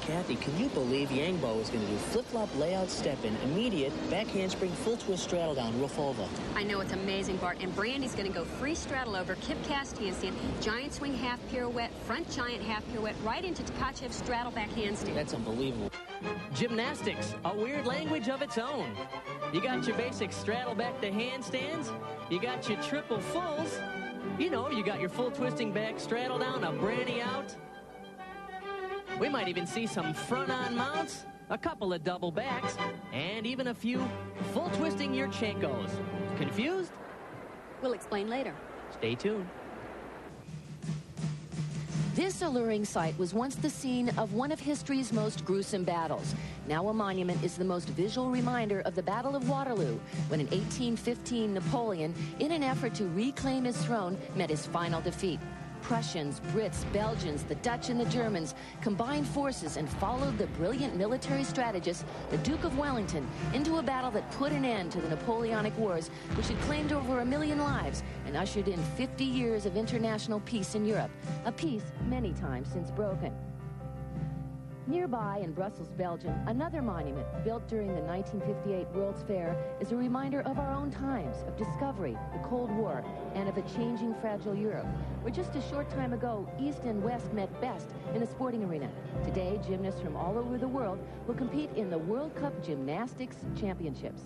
Kathy, can you believe Yangbo is going to do flip-flop layout step-in, immediate, back handspring, full twist straddle down, roof over? I know, it's amazing, Bart. And Brandy's going to go free straddle over, kip cast handstand, giant swing half pirouette, front giant half pirouette, right into Tkachev's straddle back handstand. That's unbelievable. Gymnastics, a weird language of its own. You got your basic straddle back to handstands. You got your triple fulls. You know, you got your full twisting back straddle down, a Brandy out. We might even see some front-on mounts, a couple of double backs, and even a few full twisting Yurchenkos. Confused? We'll explain later. Stay tuned. This alluring site was once the scene of one of history's most gruesome battles. Now a monument is the most visual reminder of the Battle of Waterloo, when in 1815 Napoleon, in an effort to reclaim his throne, met his final defeat. Prussians, Brits, Belgians, the Dutch and the Germans combined forces and followed the brilliant military strategist, the Duke of Wellington, into a battle that put an end to the Napoleonic Wars, which had claimed over 1 million lives and ushered in 50 years of international peace in Europe, a peace many times since broken. Nearby in Brussels, Belgium, another monument built during the 1958 World's Fair is a reminder of our own times, of discovery, the Cold War, and of a changing, fragile Europe, where just a short time ago, East and West met best in a sporting arena. Today, gymnasts from all over the world will compete in the World Cup Gymnastics Championships.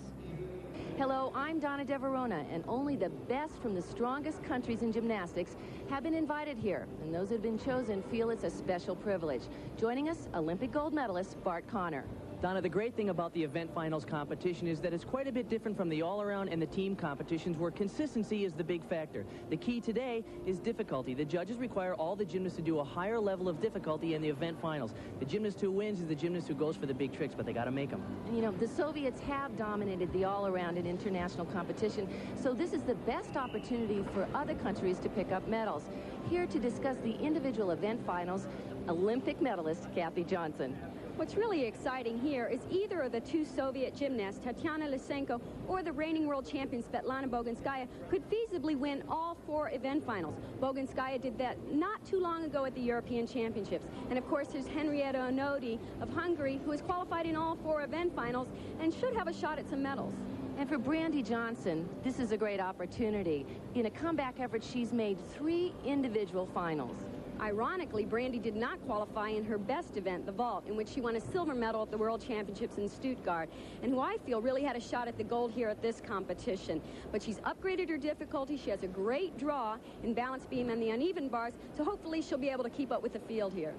Hello, I'm Donna De Verona, and only the best from the strongest countries in gymnastics have been invited here, and those who have been chosen feel it's a special privilege. Joining us, Olympic gold medalist Bart Connor. Donna, the great thing about the event finals competition is that it's quite a bit different from the all-around and the team competitions, where consistency is the big factor. The key today is difficulty. The judges require all the gymnasts to do a higher level of difficulty in the event finals. The gymnast who wins is the gymnast who goes for the big tricks, but they got to make them. And you know, the Soviets have dominated the all-around in international competition, so this is the best opportunity for other countries to pick up medals. Here to discuss the individual event finals, Olympic medalist Kathy Johnson. What's really exciting here is either of the two Soviet gymnasts, Tatiana Lysenko or the reigning world champion Svetlana Boginskaya, could feasibly win all 4 event finals. Boginskaya did that not too long ago at the European Championships. And of course, there's Henrietta Onodi of Hungary, who has qualified in all 4 event finals and should have a shot at some medals. And for Brandy Johnson, this is a great opportunity. In a comeback effort, she's made 3 individual finals. Ironically, Brandy did not qualify in her best event, the vault, in which she won a silver medal at the World Championships in Stuttgart, and who I feel really had a shot at the gold here at this competition. But she's upgraded her difficulty. She has a great draw in balance beam and the uneven bars, so hopefully she'll be able to keep up with the field here.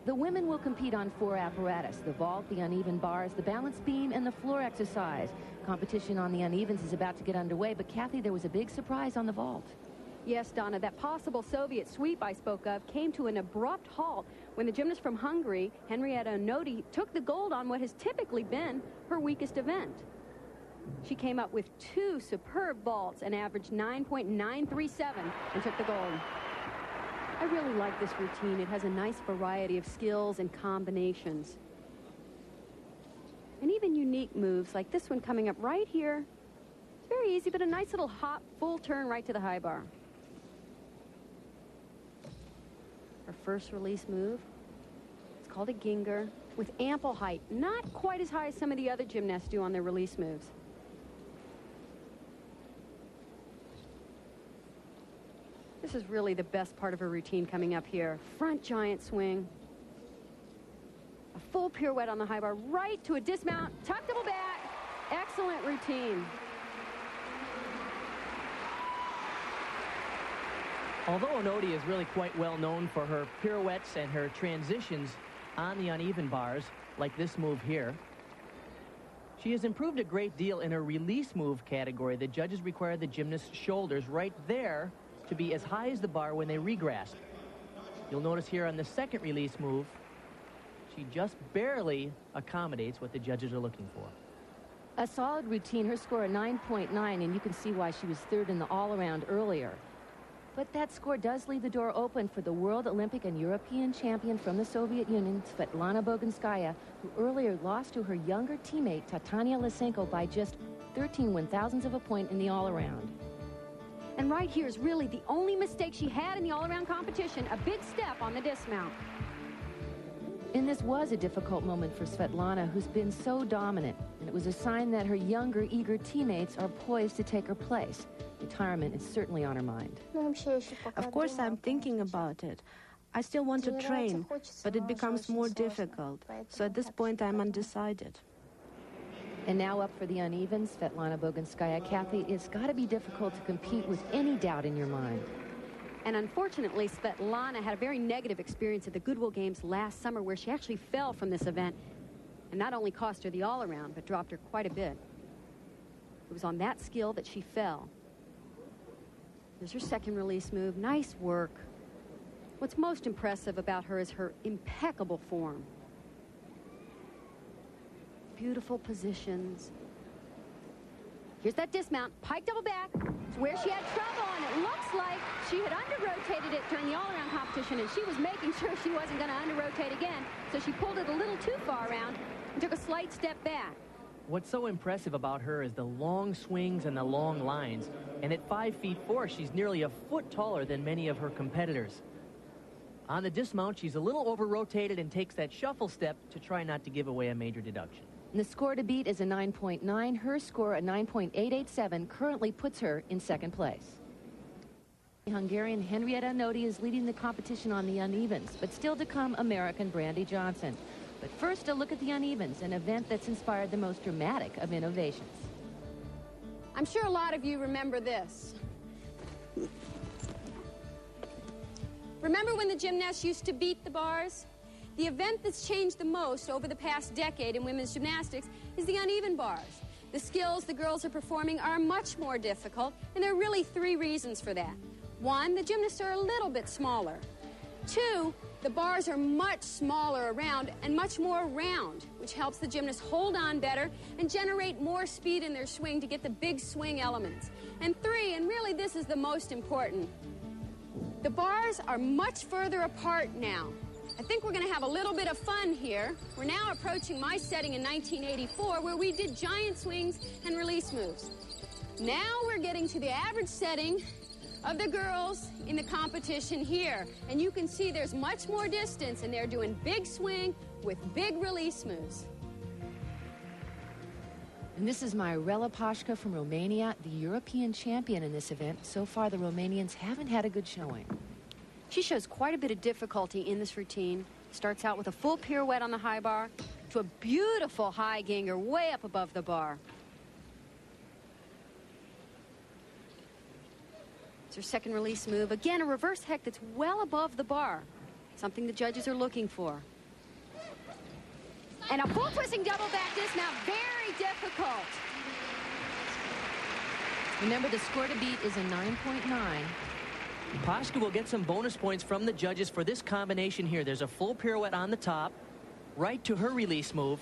The women will compete on 4 apparatus: the vault, the uneven bars, the balance beam, and the floor exercise. Competition on the unevens is about to get underway, but Kathy, there was a big surprise on the vault. Yes, Donna, that possible Soviet sweep I spoke of came to an abrupt halt when the gymnast from Hungary, Henrietta Onodi, took the gold on what has typically been her weakest event. She came up with 2 superb vaults and averaged 9.937 and took the gold. I really like this routine. It has a nice variety of skills and combinations. And even unique moves like this one coming up right here. It's very easy, but a nice little hop, full turn right to the high bar. Her first release move, it's called a Ginger, with ample height, not quite as high as some of the other gymnasts do on their release moves. This is really the best part of her routine coming up here. Front giant swing, a full pirouette on the high bar, right to a dismount, tuck double back. Excellent routine. Although Onodi is really quite well known for her pirouettes and her transitions on the uneven bars, like this move here, she has improved a great deal in her release move category. The judges require the gymnast's shoulders right there to be as high as the bar when they regrasp. You'll notice here on the second release move, she just barely accommodates what the judges are looking for. A solid routine, her score a 9.9, and you can see why she was 3rd in the all-around earlier. But that score does leave the door open for the world, Olympic, and European champion from the Soviet Union, Svetlana Boginskaya, who earlier lost to her younger teammate, Tatiana Lysenko, by just 13 one-thousandths of a point in the all-around. And right here is really the only mistake she had in the all-around competition, a big step on the dismount. In And this was a difficult moment for Svetlana, who's been so dominant. And it was a sign that her younger, eager teammates are poised to take her place. Retirement is certainly on her mind. Of course, I'm thinking about it. I still want to train, but it becomes more difficult. So at this point, I'm undecided. And now up for the unevens, Svetlana Boginskaya. Kathy, it's got to be difficult to compete with any doubt in your mind. And unfortunately, Svetlana had a very negative experience at the Goodwill Games last summer, where she actually fell from this event and not only cost her the all-around, but dropped her quite a bit. It was on that skill that she fell. There's her second release move. Nice work. What's most impressive about her is her impeccable form. Beautiful positions. Here's that dismount. Pike double back. It's where she had trouble, and it looks like she had under-rotated it during the all-around competition, and she was making sure she wasn't going to under-rotate again. So she pulled it a little too far around and took a slight step back. What's so impressive about her is the long swings and the long lines. And at 5'4", she's nearly a foot taller than many of her competitors. On the dismount, she's a little over-rotated and takes that shuffle step to try not to give away a major deduction. And the score to beat is a 9.9. Her score, a 9.887, currently puts her in second place. Hungarian Henrietta Nodi is leading the competition on the unevens, but still to come American Brandy Johnson. But first, a look at the unevens, an event that's inspired the most dramatic of innovations. I'm sure a lot of you remember this. Remember when the gymnasts used to beat the bars? The event that's changed the most over the past decade in women's gymnastics is the uneven bars. The skills the girls are performing are much more difficult, and there are really three reasons for that. One, the gymnasts are a little bit smaller. Two, the bars are much smaller around and much more round, which helps the gymnasts hold on better and generate more speed in their swing to get the big swing elements. And three, and really this is the most important, the bars are much further apart now. I think we're going to have a little bit of fun here. We're now approaching my setting in 1984, where we did giant swings and release moves. Now we're getting to the average setting of the girls in the competition here. And you can see there's much more distance, and they're doing big swing with big release moves. And this is Mirela Pașca from Romania, the European champion in this event. So far, the Romanians haven't had a good showing. She shows quite a bit of difficulty in this routine. Starts out with a full pirouette on the high bar to a beautiful high ganger way up above the bar. It's her second release move. Again, a reverse heck that's well above the bar. Something the judges are looking for. And a full twisting double back dismount. Very difficult. Remember, the score to beat is a 9.9. Pașca will get some bonus points from the judges for this combination here. There's a full pirouette on the top, right to her release move.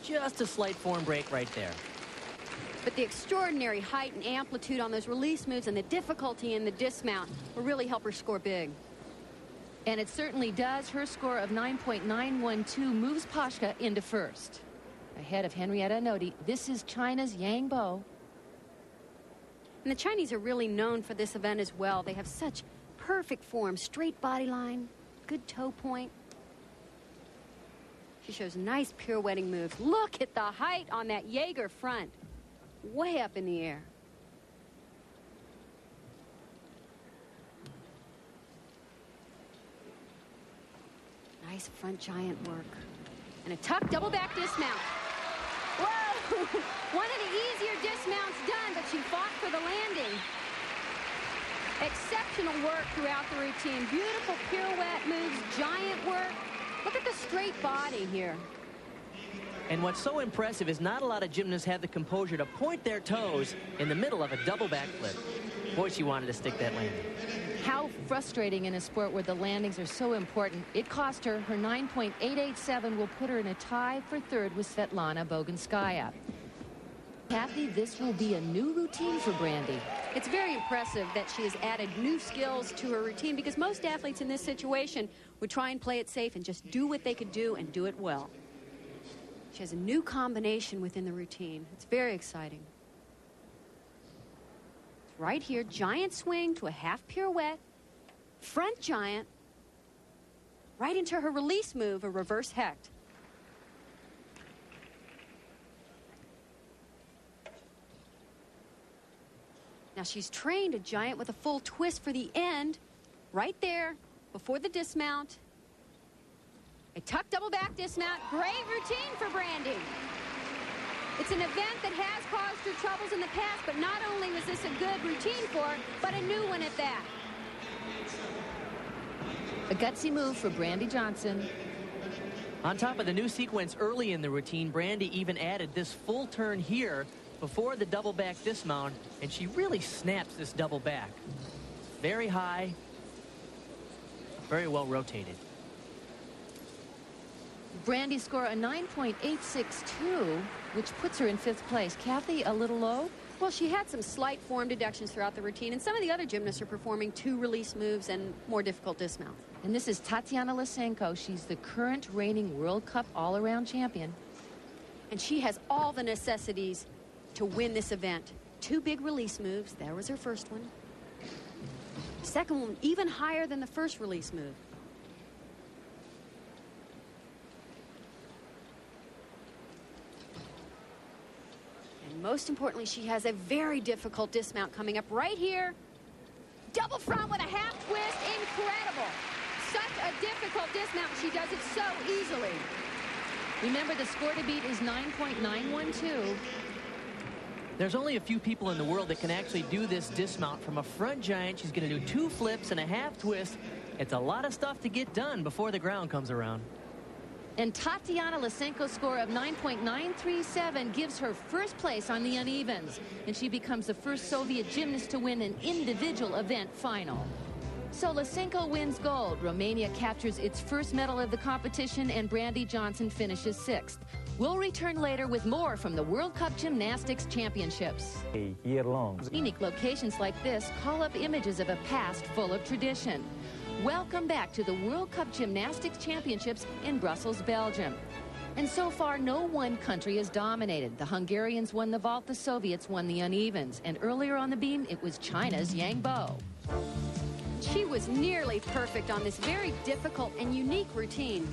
Just a slight form break right there. But the extraordinary height and amplitude on those release moves and the difficulty in the dismount will really help her score big. And it certainly does. Her score of 9.912 moves Pașca into first. Ahead of Henrietta Nodi, this is China's Yang Bo. And the Chinese are really known for this event as well. They have such perfect form, straight body line, good toe point. She shows nice pirouetting moves. Look at the height on that Jaeger front. Way up in the air. Nice front giant work. And a tuck double back dismount. Whoa! One of the easier dismounts done, but she fought for the landing. Exceptional work throughout the routine. Beautiful pirouette moves, giant work. Look at the straight body here. And what's so impressive is not a lot of gymnasts have the composure to point their toes in the middle of a double backflip. Boy, she wanted to stick that landing. How frustrating in a sport where the landings are so important. It cost her. Her 9.887 will put her in a tie for third with Svetlana Boginskaya. Kathy, this will be a new routine for Brandy. It's very impressive that she has added new skills to her routine, because most athletes in this situation would try and play it safe and just do what they could do and do it well. She has a new combination within the routine. It's very exciting. It's right here, giant swing to a half pirouette, front giant, right into her release move, a reverse hecht. Now she's trained a giant with a full twist for the end, right there, before the dismount. A tuck double back dismount, great routine for Brandy. It's an event that has caused her troubles in the past, but not only was this a good routine for her, but a new one at that. A gutsy move for Brandy Johnson. On top of the new sequence early in the routine, Brandy even added this full turn here before the double back dismount, and she really snaps this double back. Very high, very well rotated. Brandy score a 9.862, which puts her in 5th place. Kathy, a little low? Well, she had some slight form deductions throughout the routine, and some of the other gymnasts are performing 2 release moves and more difficult dismounts. And this is Tatiana Lysenko. She's the current reigning World Cup all-around champion. And she has all the necessities to win this event. 2 big release moves. There was her first one. Second one, even higher than the first release move. And most importantly, she has a very difficult dismount coming up right here. Double front with a half twist. Incredible. Such a difficult dismount. She does it so easily. Remember, the score to beat is 9.912. There's only a few people in the world that can actually do this dismount from a front giant. She's going to do 2 flips and a half twist. It's a lot of stuff to get done before the ground comes around. And Tatiana Lysenko's score of 9.937 gives her 1st place on the unevens, and she becomes the first Soviet gymnast to win an individual event final. So Lysenko wins gold. Romania captures its 1st medal of the competition, and Brandy Johnson finishes 6th. We'll return later with more from the World Cup Gymnastics Championships. A year-long. Unique locations like this call up images of a past full of tradition. Welcome back to the World Cup Gymnastics Championships in Brussels, Belgium. And so far, no one country has dominated. The Hungarians won the vault, the Soviets won the unevens. And earlier on the beam, it was China's Yang Bo. She was nearly perfect on this very difficult and unique routine.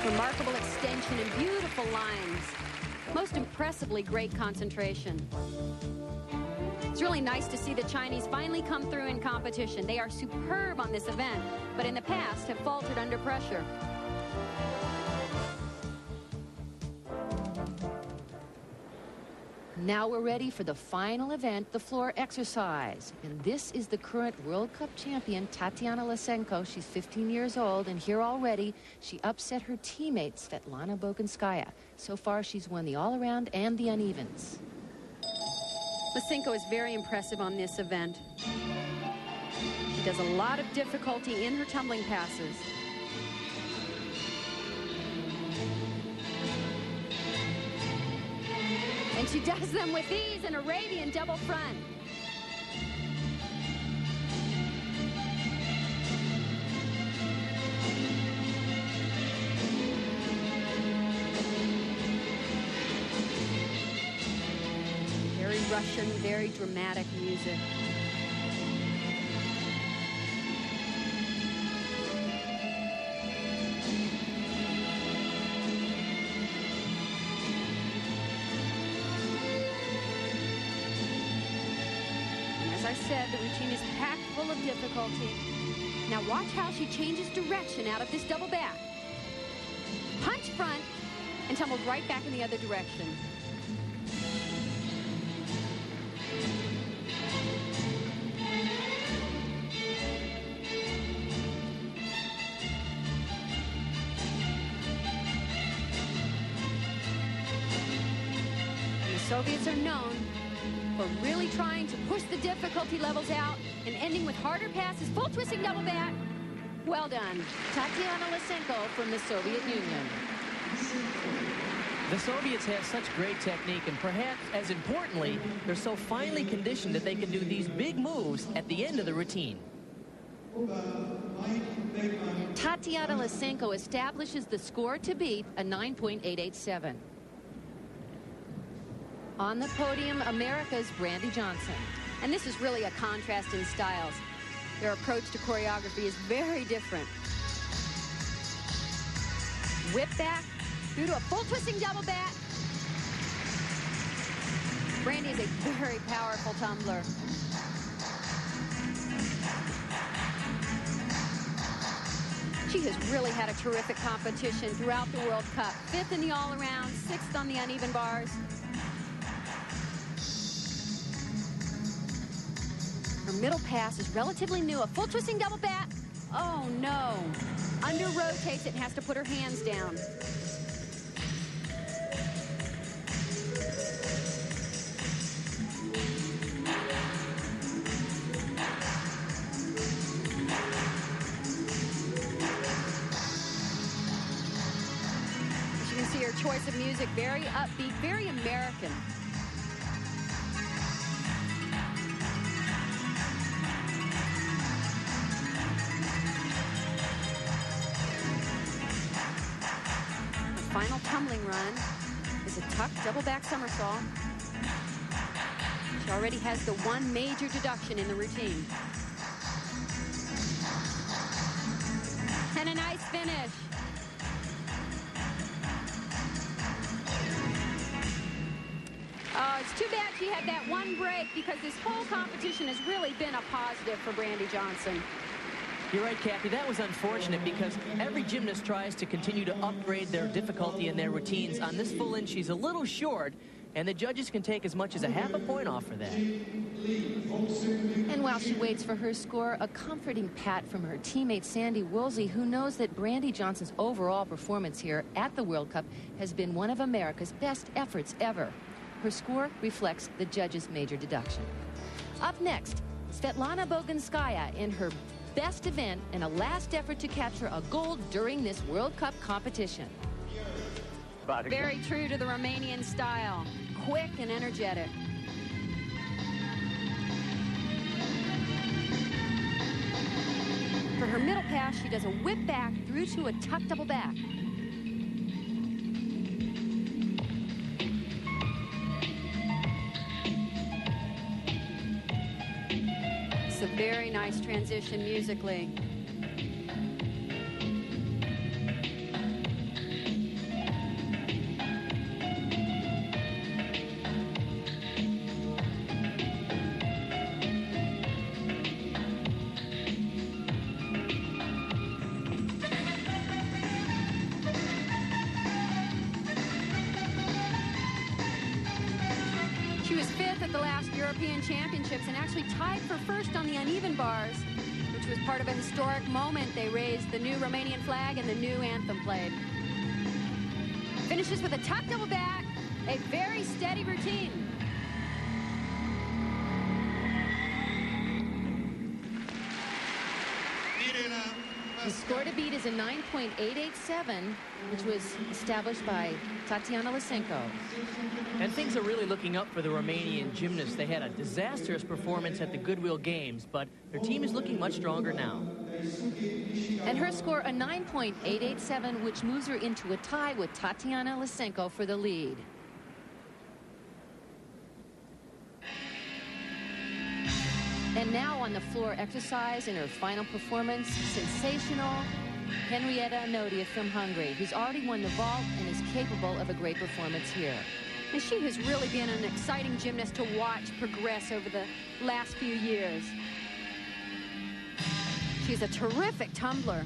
Remarkable extension and beautiful lines. Most impressively, great concentration. It's really nice to see the Chinese finally come through in competition. They are superb on this event, but in the past have faltered under pressure. Now we're ready for the final event, the floor exercise. And this is the current World Cup champion, Tatiana Lysenko. She's 15 years old, and here already, she upset her teammate, Svetlana Boginskaya. So far, she's won the all-around and the unevens. Lysenko is very impressive on this event. She does a lot of difficulty in her tumbling passes. And she does them with ease, an Arabian double front. Very Russian, very dramatic music. As I said, the routine is packed full of difficulty. Now watch how she changes direction out of this double back. Punch front and tumbles right back in the other direction. And the Soviets are known for really trying to push the difficulty levels out and ending with harder passes, full twisting double back. Well done. Tatiana Lysenko from the Soviet Union. The Soviets have such great technique, and perhaps as importantly, they're so finely conditioned that they can do these big moves at the end of the routine. Tatiana Lysenko establishes the score to beat, a 9.887. On the podium, America's Brandy Johnson. And this is really a contrast in styles. Their approach to choreography is very different. Whip back through to a full twisting double back. Brandy is a very powerful tumbler. She has really had a terrific competition throughout the World Cup. 5th in the all-around, 6th on the uneven bars. Her middle pass is relatively new. A full twisting double back. Oh, no. Under rotates it and has to put her hands down. As you can see, her choice of music, very upbeat, very American. Final tumbling run is a tuck double back somersault. She already has the one major deduction in the routine. And a nice finish. Oh, it's too bad she had that one break, because this whole competition has really been a positive for Brandy Johnson. You're right, Kathy. That was unfortunate because every gymnast tries to continue to upgrade their difficulty in their routines. On this full in, she's a little short, and the judges can take as much as a half a point off for that. And while she waits for her score, a comforting pat from her teammate Sandy Woolsey, who knows that Brandy Johnson's overall performance here at the World Cup has been one of America's best efforts ever. Her score reflects the judges' major deduction. Up next, Svetlana Boganskaya in her best event and a last effort to capture a gold during this World Cup competition. Very true to the Romanian style, quick and energetic. For her middle pass, she does a whip back through to a tuck double back. It's a very nice transition musically. She was 5th at the last European Championships and actually tied for 1st on the uneven bars, which was part of a historic moment. They raised the new Romanian flag and the new anthem played. Finishes with a tuck double back, a very steady routine. The score to beat is a 9.887, which was established by Tatiana Lysenko. And things are really looking up for the Romanian gymnasts. They had a disastrous performance at the Goodwill Games, but their team is looking much stronger now. And her score, a 9.887, which moves her into a tie with Tatiana Lysenko for the lead. And now on the floor exercise in her final performance, sensational Henrietta Nodia from Hungary, who's already won the vault and is capable of a great performance here. And she has really been an exciting gymnast to watch progress over the last few years. She's a terrific tumbler.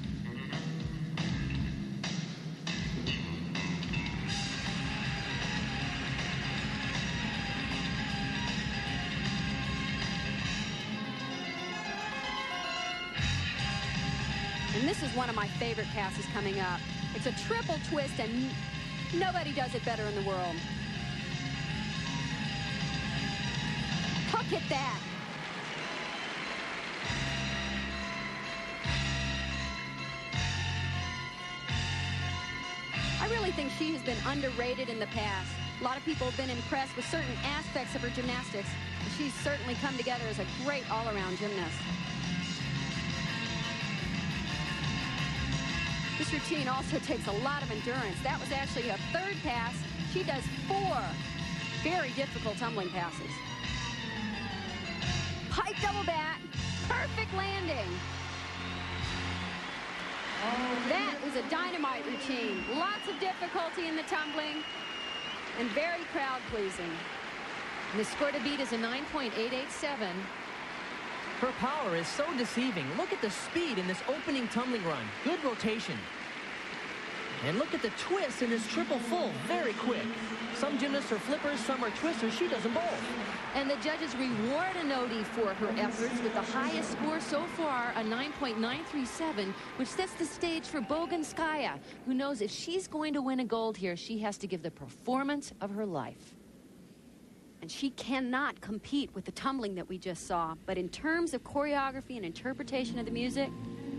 And this is one of my favorite passes coming up. It's a triple twist, and nobody does it better in the world. Look at that. I really think she has been underrated in the past. A lot of people have been impressed with certain aspects of her gymnastics, and she's certainly come together as a great all-around gymnast. This routine also takes a lot of endurance. That was actually a 3rd pass. She does 4 very difficult tumbling passes. Pike double back. Perfect landing. That was a dynamite routine. Lots of difficulty in the tumbling and very crowd-pleasing. And the score to beat is a 9.887. Her power is so deceiving. Look at the speed in this opening tumbling run. Good rotation. And look at the twist in this triple full. Very quick. Some gymnasts are flippers, some are twisters. She does them both. And the judges reward Anodi for her efforts with the highest score so far, a 9.937, which sets the stage for Bogunskaya, who knows if she's going to win a gold here, she has to give the performance of her life. And she cannot compete with the tumbling that we just saw. But in terms of choreography and interpretation of the music,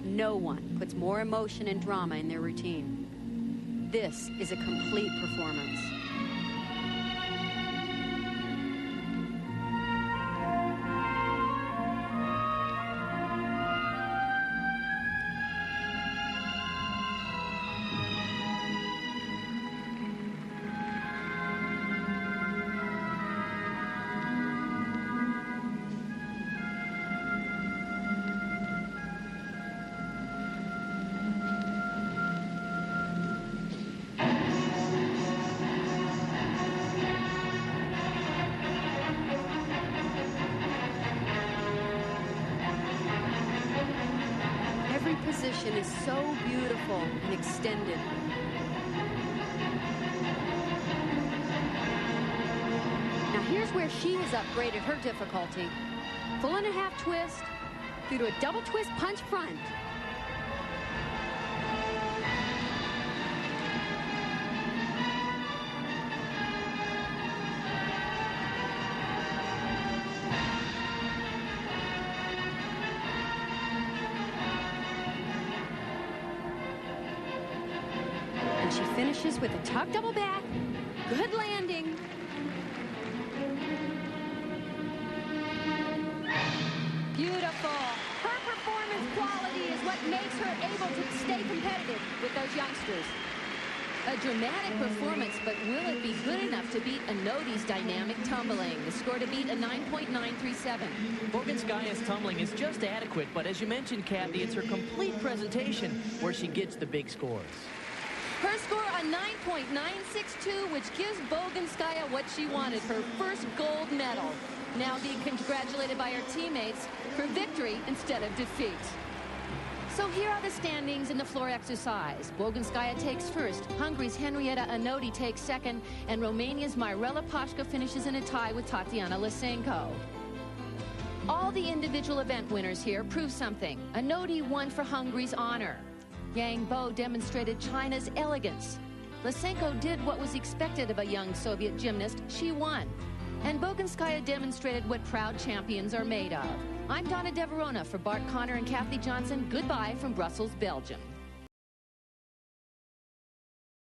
no one puts more emotion and drama in their routine. This is a complete performance. Every position is so beautiful and extended. Now here's where she has upgraded her difficulty. Full and a half twist through to a double twist punch front. And she finishes with a tug double back. Good landing. Beautiful. Her performance quality is what makes her able to stay competitive with those youngsters. A dramatic performance, but will it be good enough to beat Anodi's dynamic tumbling? The score to beat, a 9.937. Bogunskaya's tumbling is just adequate, but as you mentioned, Kathy, it's her complete presentation where she gets the big scores. Her score, a 9.962, which gives Bogunskaya what she wanted, her first gold medal. Now being congratulated by her teammates for victory instead of defeat. So here are the standings in the floor exercise. Bogunskaya takes first, Hungary's Henrietta Anodi takes second, and Romania's Mirela Pașca finishes in a tie with Tatiana Lysenko. All the individual event winners here prove something. Anodi won for Hungary's honor. Yang Bo demonstrated China's elegance. Lysenko did what was expected of a young Soviet gymnast. She won. And Bogunskaya demonstrated what proud champions are made of. I'm Donna Deverona for Bart Connor and Kathy Johnson. Goodbye from Brussels, Belgium.